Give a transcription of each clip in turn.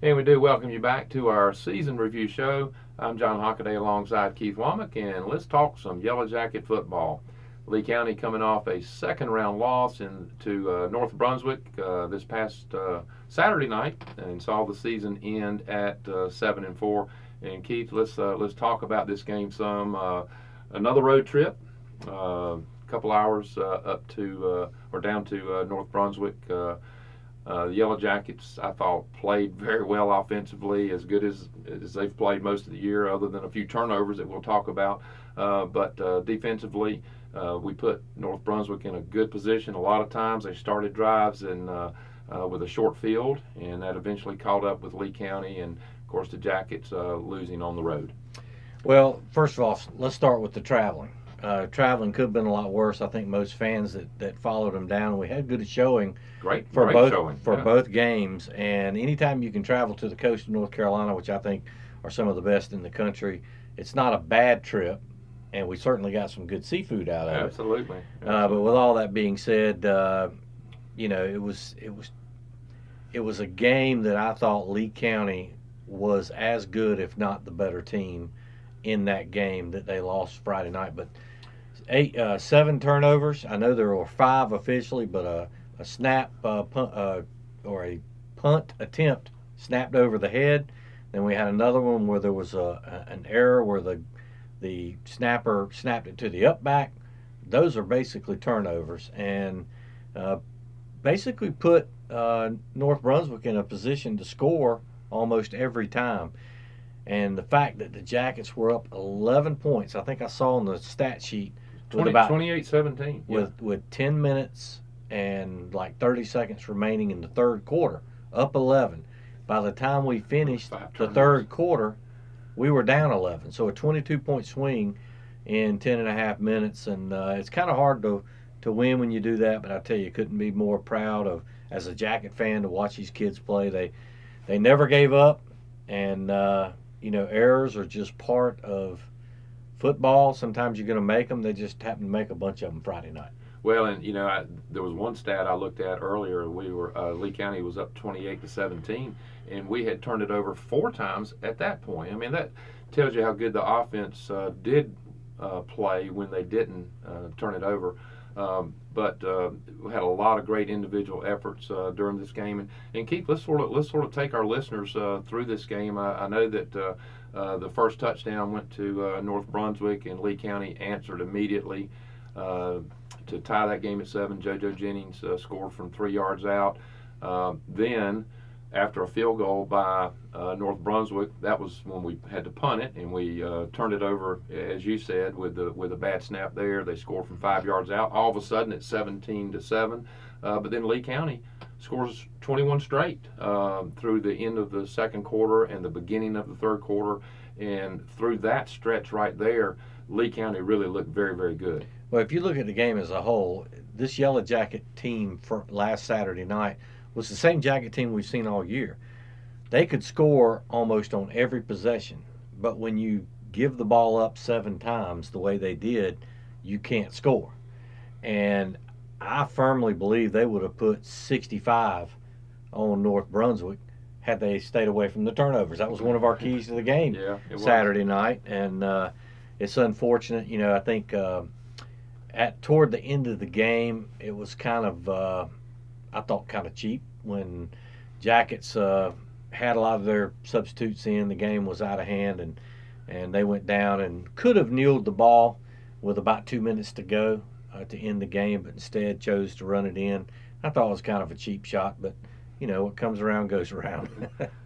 And we do welcome you back to our season review show. I'm John Hockaday alongside Keith Womack, and let's talk some Yellow Jacket football. Lee County coming off a second round loss to North Brunswick this past Saturday night, and saw the season end at 7-4. And Keith, let's talk about this game some. Another road trip, couple hours up to or down to North Brunswick. The Yellow Jackets, I thought, played very well offensively, as good as they've played most of the year, other than a few turnovers that we'll talk about. But defensively, we put North Brunswick in a good position. A lot of times they started drives and with a short field, and that eventually caught up with Lee County, and of course the Jackets losing on the road. Well, first of all, let's start with the traveling. Traveling could have been a lot worse. I think most fans that followed them down. We had good showing Great both showing. for Yeah. both games. And anytime you can travel to the coast of North Carolina, which I think are some of the best in the country, it's not a bad trip. And we certainly got some good seafood out of it. Absolutely. But with all that being said, it was a game that I thought Lee County was as good, if not the better team in that game that they lost Friday night. But seven turnovers. I know there were five officially, but a snap punt, or a punt attempt snapped over the head. Then we had another one where there was an error where the snapper snapped it to the up back. Those are basically turnovers, and basically put North Brunswick in a position to score almost every time. And the fact that the Jackets were up 11 points, I think I saw on the stat sheet, with 28-17. with 10 minutes and like 30 seconds remaining in the third quarter, up 11. By the time we finished the third quarter, we were down 11. So a 22-point swing in 10 and a half minutes. And it's kind of hard to win when you do that, but I tell you, couldn't be more proud of, as a Jacket fan, to watch these kids play. They never gave up, and errors are just part of football. Sometimes you're going to make them. They just happened to make a bunch of them Friday night. Well, and there was one stat I looked at earlier. We were Lee County was up 28-17, and we had turned it over four times at that point. I mean, that tells you how good the offense did play when they didn't turn it over. But we had a lot of great individual efforts during this game. And Keith, let's sort of take our listeners through this game. I know that the first touchdown went to North Brunswick, and Lee County answered immediately to tie that game at 7. JoJo Jennings scored from 3 yards out. Then, after a field goal by North Brunswick, that was when we had to punt it, and we turned it over, as you said, with a bad snap there. They scored from 5 yards out. All of a sudden, it's 17-7. But then Lee County scores 21 straight through the end of the second quarter and the beginning of the third quarter, and through that stretch right there, Lee County really looked very, very good. Well, if you look at the game as a whole, this Yellow Jacket team for last Saturday night was the same Jacket team we've seen all year. They could score almost on every possession, but when you give the ball up 7 times the way they did, you can't score. And I firmly believe they would have put 65 on North Brunswick had they stayed away from the turnovers. That was one of our keys to the game Saturday night, and it's unfortunate. I think toward the end of the game, it was kind of I thought kind of cheap when Jackets had a lot of their substitutes in. The game was out of hand, and they went down and could have kneeled the ball with about 2 minutes to go to end the game, but instead chose to run it in. I thought it was kind of a cheap shot, but what comes around goes around.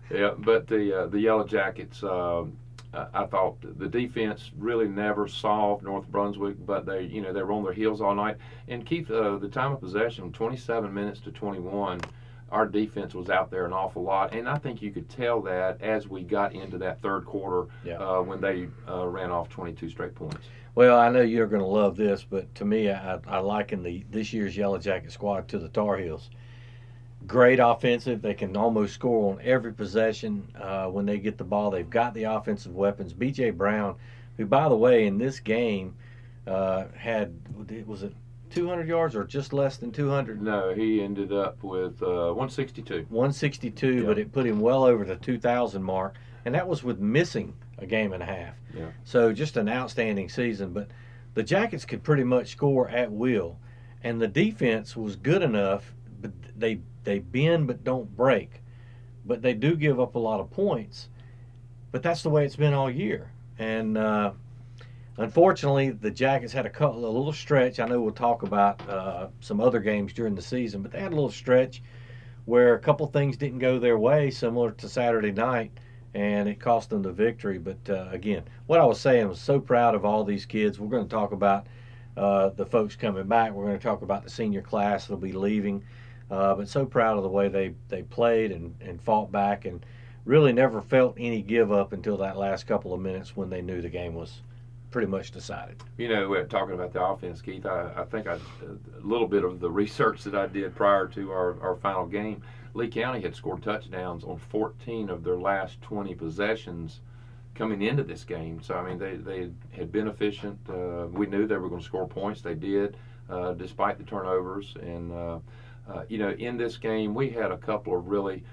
Yeah, but the Yellow Jackets, I thought the defense really never solved North Brunswick, but they were on their heels all night. And Keith, the time of possession, 27 minutes to 21. Our defense was out there an awful lot, and I think you could tell that as we got into that third quarter when they ran off 22 straight points. Well, I know you're going to love this, but to me, I liken this year's Yellow Jacket squad to the Tar Heels. Great offensive. They can almost score on every possession when they get the ball. They've got the offensive weapons. B.J. Brown, who, by the way, in this game was it 200 yards or just less than 200? No, he ended up with 162. 162, Yeah. but it put him well over the 2,000 mark, and that was with missing a game and a half. Yeah. So just an outstanding season. But the Jackets could pretty much score at will, and the defense was good enough. But they bend but don't break, but they do give up a lot of points. But that's the way it's been all year, and unfortunately, the Jackets had a little stretch. I know we'll talk about some other games during the season, but they had a little stretch where a couple things didn't go their way, similar to Saturday night, and it cost them the victory. But again, what I was saying, I was so proud of all these kids. We're going to talk about the folks coming back. We're going to talk about the senior class that'll be leaving. But so proud of the way they played and fought back, and really never felt any give up until that last couple of minutes when they knew the game was pretty much decided. You know, we're talking about the offense, Keith. I think a little bit of the research that I did prior to our final game, Lee County had scored touchdowns on 14 of their last 20 possessions coming into this game. So, I mean, they had been efficient. We knew they were going to score points. They did, despite the turnovers. And, you know, in this game, we had a couple of really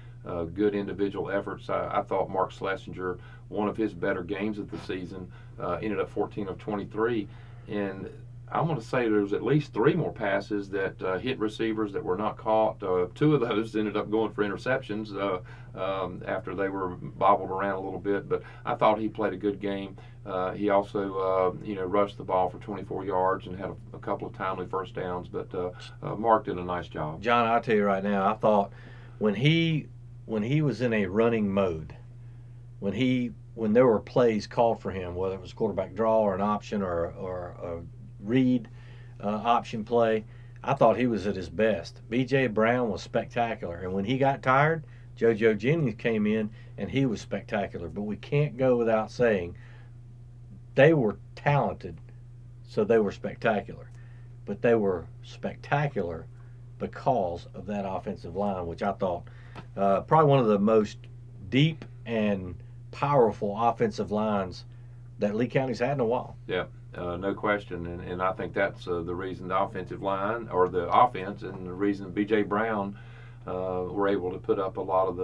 good individual efforts. I thought Mark Schlesinger, one of his better games of the season, ended up 14 of 23. And I want to say there was at least 3 more passes that hit receivers that were not caught. 2 of those ended up going for interceptions after they were bobbled around a little bit. But I thought he played a good game. He also, you know, rushed the ball for 24 yards and had a couple of timely first downs. But Mark did a nice job. John, I'll tell you right now, I thought when he was in a running mode, when there were plays called for him, whether it was quarterback draw or an option or a read option play, I thought he was at his best. B.J. Brown was spectacular, and when he got tired, JoJo Jennings came in and he was spectacular. But we can't go without saying they were talented, so they were spectacular. But they were spectacular because of that offensive line, which I thought probably one of the most deep and powerful offensive lines that Lee County's had in a while. Yeah, no question. And I think that's the reason the offensive line, or the offense, and the reason B.J. Brown were able to put up a lot of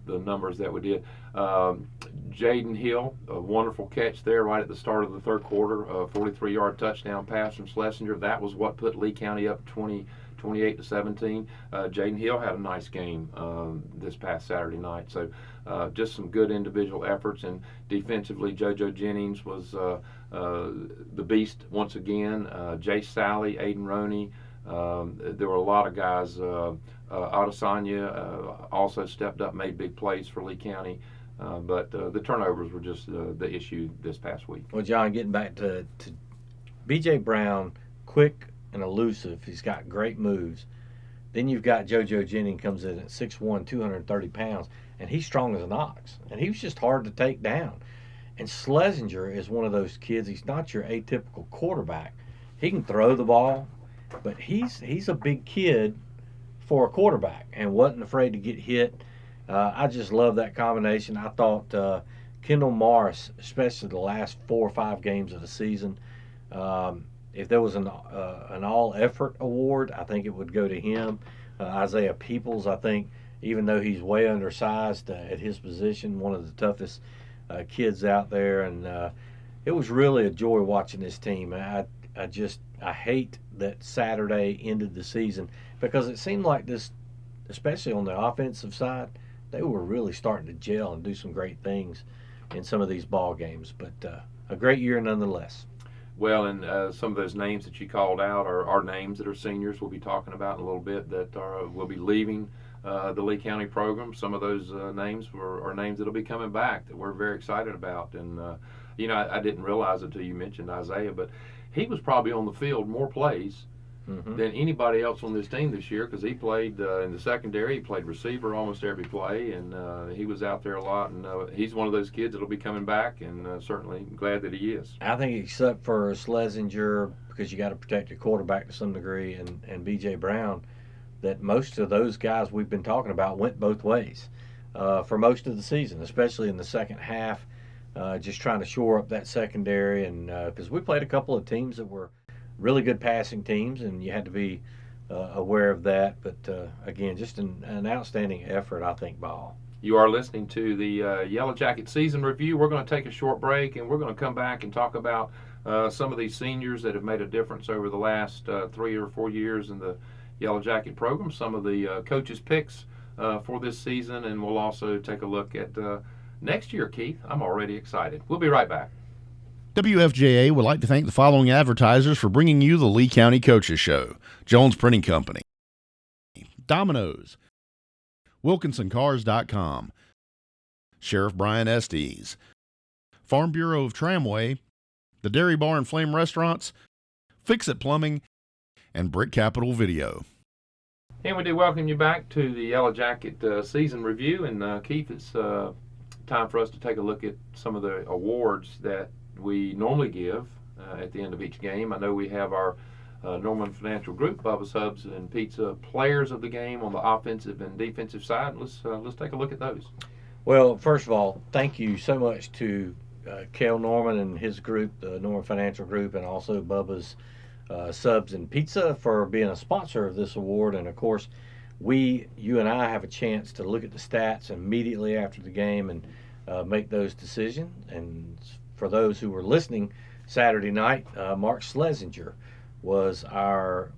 the numbers that we did. Jaden Hill, a wonderful catch there right at the start of the third quarter, a 43-yard touchdown pass from Schlesinger. That was what put Lee County up 28 to 17. Jaden Hill had a nice game this past Saturday night. So just some good individual efforts. And defensively, JoJo Jennings was the beast once again. Jace Sally, Aiden Roney. There were a lot of guys. Adesanya also stepped up, made big plays for Lee County. But the turnovers were just the issue this past week. Well, John, getting back to B.J. Brown, quick and elusive. He's got great moves. Then you've got JoJo Jennings comes in at 6'1", 230 pounds, and he's strong as an ox. And he was just hard to take down. And Schlesinger is one of those kids. He's not your atypical quarterback. He can throw the ball, but he's a big kid for a quarterback and wasn't afraid to get hit. I just love that combination. I thought Kendall Morris, especially the last 4 or 5 games of the season, if there was an all-effort award, I think it would go to him. Isaiah Peoples, I think, even though he's way undersized at his position, one of the toughest kids out there. And it was really a joy watching this team. I hate that Saturday ended the season because it seemed like this, especially on the offensive side, they were really starting to gel and do some great things in some of these ball games. But a great year nonetheless. Well, and some of those names that you called out are names that are seniors we'll be talking about in a little bit that will be leaving the Lee County program. Some of those names are names that will be coming back that we're very excited about. And, you know, I didn't realize it until you mentioned Isaiah, but he was probably on the field more plays than anybody else on this team this year because he played in the secondary. He played receiver almost every play, and he was out there a lot. And he's one of those kids that will be coming back, and certainly glad that he is. I think except for Schlesinger, because you got to protect your quarterback to some degree, and B.J. Brown, that most of those guys we've been talking about went both ways for most of the season, especially in the second half, just trying to shore up that secondary. And because we played a couple of teams that were really good passing teams, and you had to be aware of that. But again, just an outstanding effort, I think, by all. You are listening to the Yellow Jacket season review. We're going to take a short break, and we're going to come back and talk about some of these seniors that have made a difference over the last 3 or 4 years in the Yellow Jacket program, some of the coaches' picks for this season, and we'll also take a look at next year, Keith. I'm already excited. We'll be right back. WFJA would like to thank the following advertisers for bringing you the Lee County Coaches Show: Jones Printing Company, Domino's, WilkinsonCars.com, Sheriff Brian Estes, Farm Bureau of Tramway, the Dairy Bar and Flame Restaurants, Fix It Plumbing, and Brick Capital Video. And we do welcome you back to the Yellow Jacket season review. And Keith, it's time for us to take a look at some of the awards that we normally give at the end of each game. I know we have our Norman Financial Group, Bubba Subs and Pizza players of the game on the offensive and defensive side. Let's take a look at those. Well, first of all, thank you so much to Kel Norman and his group, the Norman Financial Group, and also Bubba's Subs and Pizza for being a sponsor of this award. And of course, you and I have a chance to look at the stats immediately after the game and make those decisions. And for those who were listening Saturday night, Mark Schlesinger was our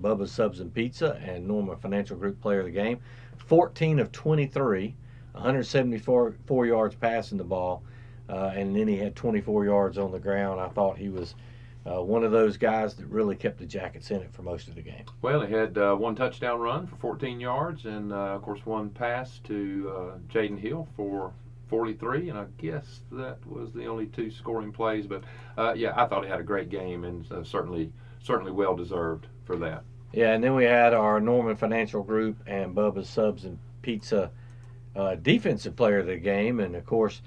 Bubba's Subs and Pizza and Norman Financial Group player of the game. 14 of 23, 174 yards passing the ball, and then he had 24 yards on the ground. I thought he was one of those guys that really kept the Jackets in it for most of the game. Well, he had one touchdown run for 14 yards and, of course, one pass to Jaden Hill for 43, and I guess that was the only two scoring plays. But, yeah, I thought he had a great game and certainly well-deserved for that. Yeah, and then we had our Norman Financial Group and Bubba's Subs and Pizza defensive player of the game. And, of course,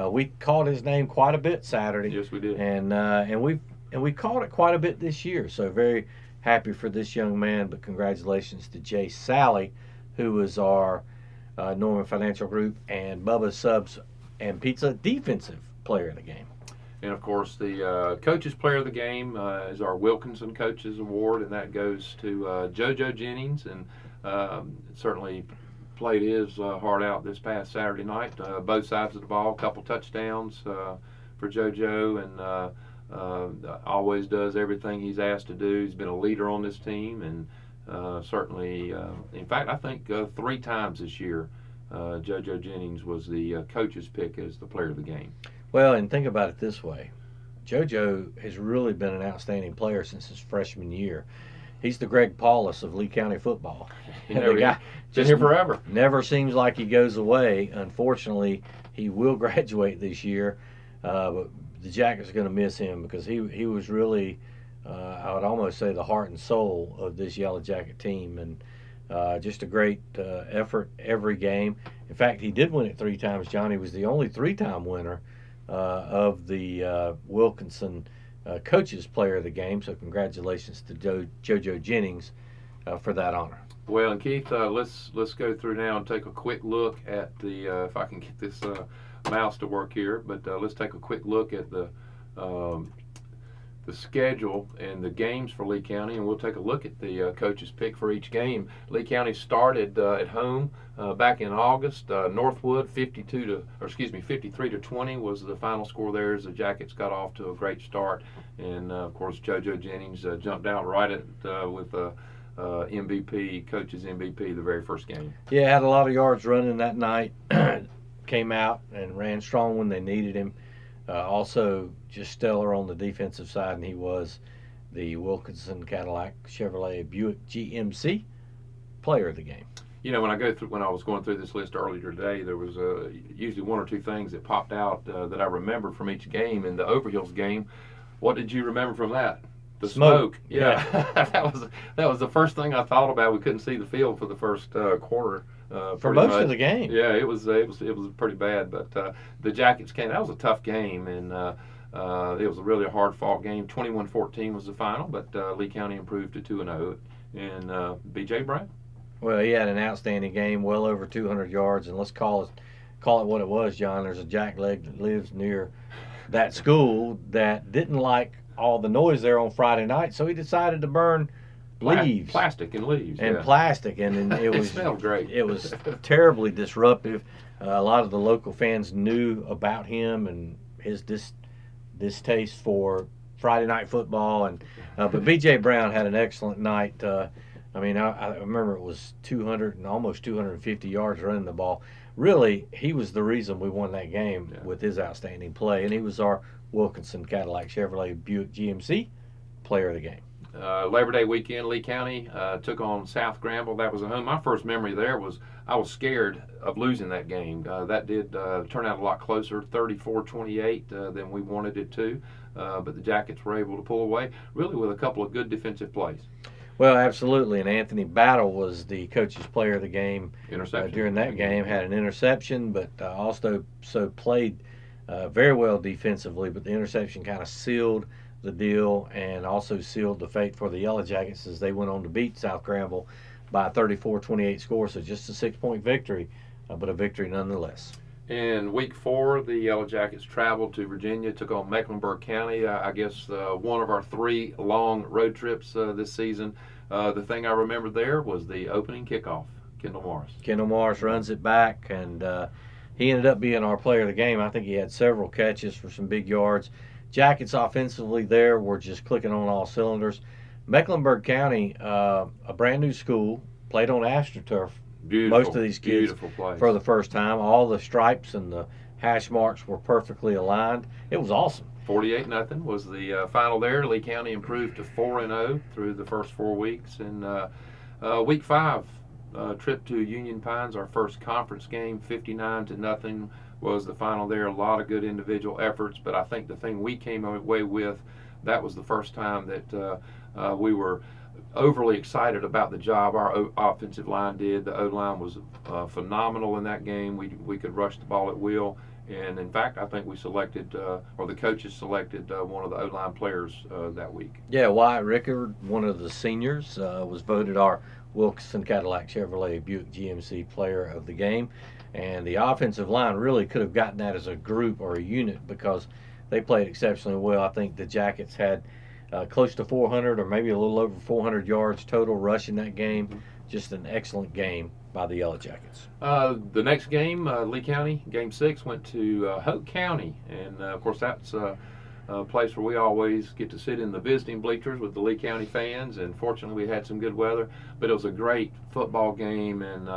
we called his name quite a bit Saturday. Yes, we did. And we called it quite a bit this year. So very happy for this young man. But congratulations to Jay Sally, who was our Norman Financial Group and Bubba's Subs and Pizza defensive player of the game. And, of course, the Coaches Player of the Game is our Wilkinson Coaches Award, and that goes to JoJo Jennings, and certainly played his heart out this past Saturday night. Both sides of the ball, a couple touchdowns for JoJo, and always does everything he's asked to do. He's been a leader on this team, and certainly, in fact, I think 3 times this year, JoJo Jennings was the coach's pick as the player of the game. Well, and think about it this way. JoJo has really been an outstanding player since his freshman year. He's the Greg Paulus of Lee County football. The guy just here forever. Never seems like he goes away. Unfortunately, he will graduate this year, but the Jackets are going to miss him because he was really, I would almost say, the heart and soul of this Yellow Jacket team, and just a great effort every game. In fact, he did win it 3 times. Johnny was the only 3-time winner of the Wilkinson Coaches Player of the Game. So congratulations to JoJo Jennings for that honor. Well, and Keith, let's go through now and take a quick look at the if I can get this mouse to work here. But let's take a quick look at the schedule and the games for Lee County, and we'll take a look at the coach's pick for each game. Lee County started at home back in August. Northwood 53 to 20 was the final score there as the Jackets got off to a great start, and of course JoJo Jennings jumped out right at with MVP, coach's MVP, the very first game. Yeah, had a lot of yards running that night. Came out and ran strong when they needed him. Also, just stellar on the defensive side, and he was the Wilkinson Cadillac Chevrolet Buick GMC player of the game. You know, when I was going through this list earlier today, there was usually 1 or 2 things that popped out that I remembered from each game. In the Overhills game, what did you remember from that? The smoke. Yeah. that was the first thing I thought about. We couldn't see the field for the first quarter. For most of the game. Yeah, it was pretty bad. But the Jackets came. That was a tough game, and it was really a hard-fought game. 21-14 was the final, but Lee County improved to 2-0. And B.J. Brown. Well, he had an outstanding game, well over 200 yards, and let's call it what it was, John. There's a jackleg that lives near that school that didn't like all the noise there on Friday night, so he decided to burn leaves, plastic and leaves, and yeah. plastic, and it was smelled great. It was terribly disruptive. A lot of the local fans knew about him and his distaste for Friday night football, and but B.J. Brown had an excellent night. I remember it was 200 and almost 250 yards running the ball. Really, he was the reason we won that game with his outstanding play, and he was our Wilkinson Cadillac Chevrolet Buick GMC player of the game. Labor Day weekend, Lee County took on South Granville. That was a home. My first memory there was I was scared of losing that game. That did turn out a lot closer, 34-28, than we wanted it to. But the Jackets were able to pull away, really with a couple of good defensive plays. Well, absolutely. And Anthony Battle was the coach's player of the game during that game. Had an interception, but also played very well defensively. But the interception kind of sealed the deal and also sealed the fate for the Yellow Jackets as they went on to beat South Granville by a 34-28 score. So just a 6-point victory, but a victory nonetheless. In week 4, the Yellow Jackets traveled to Virginia, took on Mecklenburg County. I guess one of our 3 long road trips this season. The thing I remember there was the opening kickoff, Kendall Morris. Kendall Morris runs it back, and he ended up being our player of the game. I think he had several catches for some big yards. Jackets offensively there were just clicking on all cylinders. Mecklenburg County, a brand new school, played on AstroTurf. Beautiful, Most of these kids place. For the first time. All the stripes and the hash marks were perfectly aligned. It was awesome. 48-0 was the final there. Lee County improved to 4-0 through the first 4 weeks. And week 5, trip to Union Pines, our first conference game, 59-0 was the final there. A lot of good individual efforts, but I think the thing we came away with, that was the first time that we were overly excited about the job our offensive line did. The O-line was phenomenal in that game. We could rush the ball at will. And in fact, I think we selected, or the coaches selected, one of the O-line players that week. Yeah, Wyatt Rickard, one of the seniors, was voted our Wilkinson Cadillac Chevrolet Buick GMC player of the game. And the offensive line really could have gotten that as a group or a unit because they played exceptionally well. I think the Jackets had close to 400 or maybe a little over 400 yards total rushing that game. Just an excellent game by the Yellow Jackets. The next game, Lee County, Game 6, went to Hoke County. And, of course, that's a place where we always get to sit in the visiting bleachers with the Lee County fans. And fortunately, we had some good weather. But it was a great football game. And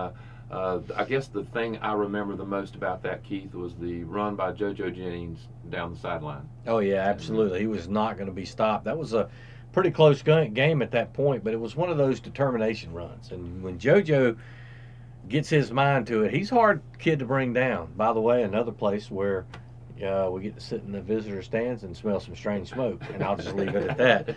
I guess the thing I remember the most about that, Keith, was the run by JoJo Jennings down the sideline. Oh, yeah, absolutely. He was not going to be stopped. That was a pretty close game at that point, but it was one of those determination runs. And when JoJo gets his mind to it, he's a hard kid to bring down. By the way, another place where we get to sit in the visitor stands and smell some strange smoke, and I'll just leave it at that.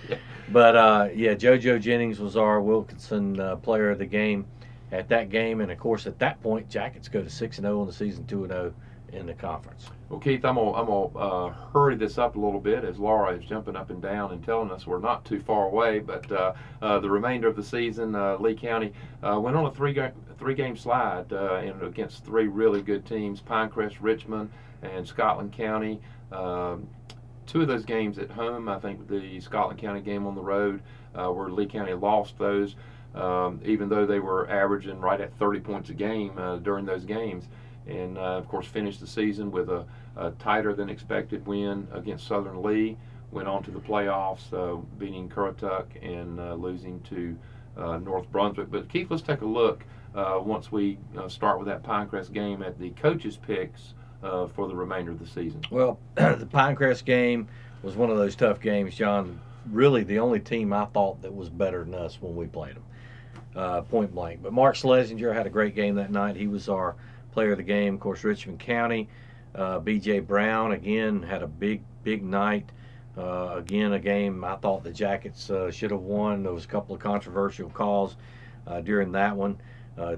But, JoJo Jennings was our Wilkinson player of the game at that game, and, of course, at that point, Jackets go to 6-0 in the season, 2-0 in the conference. Well, Keith, I'm gonna hurry this up a little bit as Laura is jumping up and down and telling us we're not too far away. But the remainder of the season, Lee County went on a three-game slide against 3 really good teams: Pinecrest, Richmond, and Scotland County. 2 of those games at home. I think the Scotland County game on the road, where Lee County lost those, even though they were averaging right at 30 points a game during those games. And, of course, finished the season with a tighter than expected win against Southern Lee. Went on to the playoffs, beating Currituck and losing to North Brunswick. But, Keith, let's take a look once we start with that Pinecrest game at the coaches' picks for the remainder of the season. Well, the Pinecrest game was one of those tough games, John. Really the only team I thought that was better than us when we played them, point blank. But Mark Schlesinger had a great game that night. He was our player of the game. Of course, Richmond County, B.J. Brown, again, had a big night. Again, a game I thought the Jackets should have won. There was a couple of controversial calls during that one.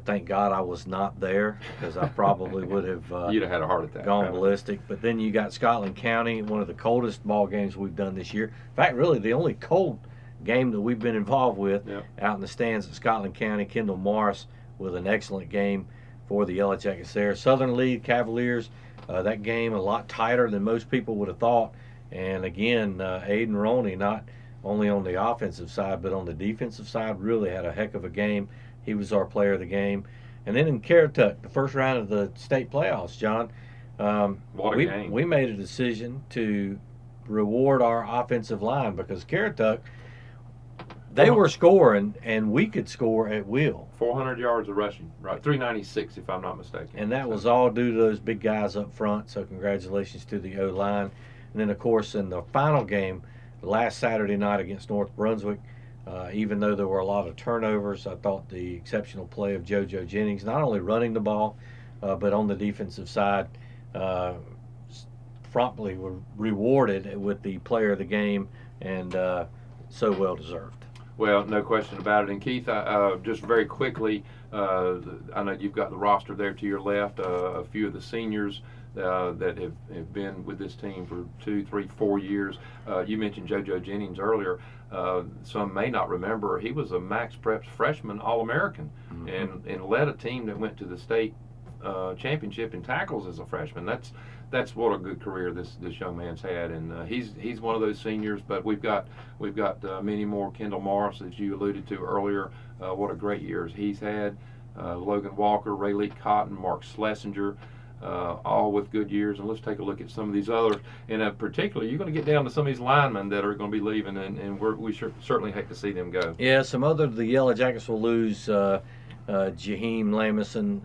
Thank God I was not there because I probably would have You'd have had a heart attack, gone ballistic. But then you got Scotland County, one of the coldest ball games we've done this year. In fact, really the only cold game that we've been involved with out in the stands at Scotland County. Kendall Morris with an excellent game for the Yellow Jackets there. Southern Lee Cavaliers, that game a lot tighter than most people would have thought. And again, Aiden Roney, not only on the offensive side, but on the defensive side, really had a heck of a game. He was our player of the game. And then in Caratuck, the first round of the state playoffs, John, What a game. we made a decision to reward our offensive line because Caratuck, they were scoring, and we could score at will. 400 yards of rushing, right? 396, if I'm not mistaken. And that was all due to those big guys up front, so congratulations to the O-line. And then, of course, in the final game, last Saturday night against North Brunswick, even though there were a lot of turnovers, I thought the exceptional play of JoJo Jennings, not only running the ball, but on the defensive side, promptly were rewarded with the player of the game, and so well deserved. Well, no question about it. And Keith, just very quickly, I know you've got the roster there to your left, a few of the seniors that have been with this team for 2, 3, 4 years. You mentioned JoJo Jennings earlier. Some may not remember, he was a Max Preps freshman All-American, and led a team that went to the state championship in tackles as a freshman. That's what a good career this young man's had, and he's one of those seniors. But we've got many more. Kendall Morris, as you alluded to earlier, what a great years he's had. Logan Walker, Rayleigh Cotton, Mark Schlesinger, all with good years. And let's take a look at some of these others. And particularly, you're going to get down to some of these linemen that are going to be leaving, and we certainly hate to see them go. Yeah, some other the Yellow Jackets will lose. Jaheim Lamison,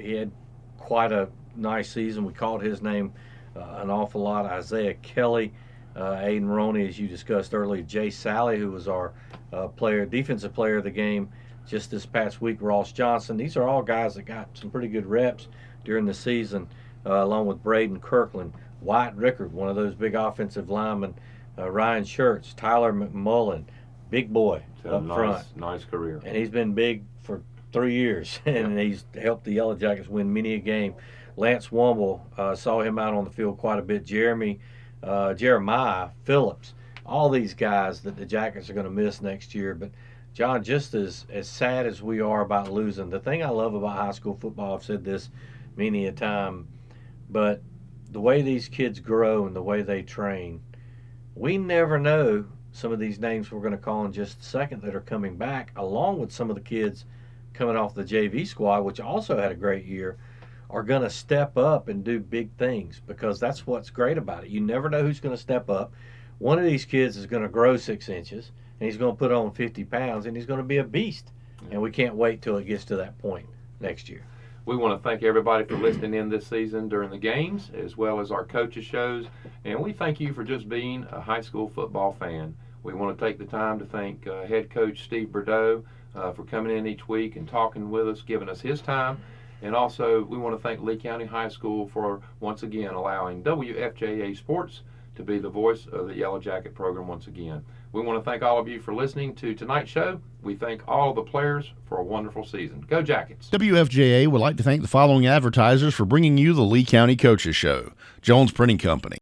he had quite a nice season. We called his name an awful lot. Isaiah Kelly, Aiden Roney, as you discussed earlier, Jay Sally, who was our defensive player of the game just this past week, Ross Johnson. These are all guys that got some pretty good reps during the season, along with Braden Kirkland, Wyatt Rickard, one of those big offensive linemen, Ryan Schertz, Tyler McMullen, big boy up front. Nice career. And he's been big for 3 years, and he's helped the Yellow Jackets win many a game. Lance Womble, saw him out on the field quite a bit. Jeremiah Phillips, all these guys that the Jackets are going to miss next year. But, John, just as sad as we are about losing, the thing I love about high school football, I've said this many a time, but the way these kids grow and the way they train, we never know some of these names we're going to call in just a second that are coming back, along with some of the kids coming off the JV squad, which also had a great year, are going to step up and do big things, because that's what's great about it. You never know who's going to step up. One of these kids is going to grow 6 inches, and he's going to put on 50 pounds, and he's going to be a beast. And we can't wait till it gets to that point next year. We want to thank everybody for listening in this season during the games, as well as our coaches' shows. And we thank you for just being a high school football fan. We want to take the time to thank head coach Steve Bordeaux for coming in each week and talking with us, giving us his time. And also, we want to thank Lee County High School for, once again, allowing WFJA Sports to be the voice of the Yellow Jacket program once again. We want to thank all of you for listening to tonight's show. We thank all of the players for a wonderful season. Go Jackets! WFJA would like to thank the following advertisers for bringing you the Lee County Coaches Show: Jones Printing Company,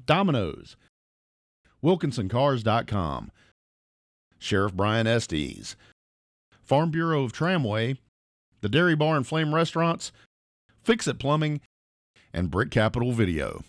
Domino's, WilkinsonCars.com, Sheriff Brian Estes, Farm Bureau of Tramway, the Dairy Bar and Flame Restaurants, Fix It Plumbing, and Brick Capital Video.